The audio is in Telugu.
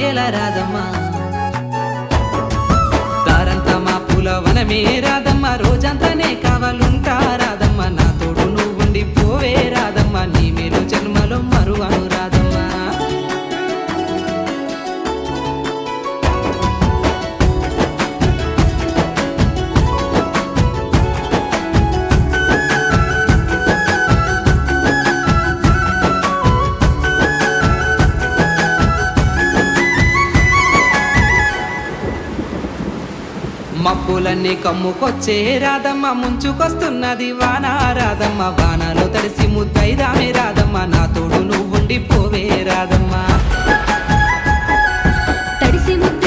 ఎలా రాదమ్మా దారంతా మా పూల వనమే రాదమ్మా రోజంతానే కావాలుంటా రాదమ్మా నా తోడు నువ్వుండి పోవే రాదమ్మా నీ మేలు జన్మలో మరువను రాదమ్మా మబ్బులన్నీ కమ్ముకొచ్చే రాదమ్మ ముంచుకొస్తున్నది వాన రాదమ్మ వానలో తడిసి ముద్దైదామే రాదమ్మ నా తోడు నువ్వుండి పోవే రాదమ్మ తడిసి ముద్ద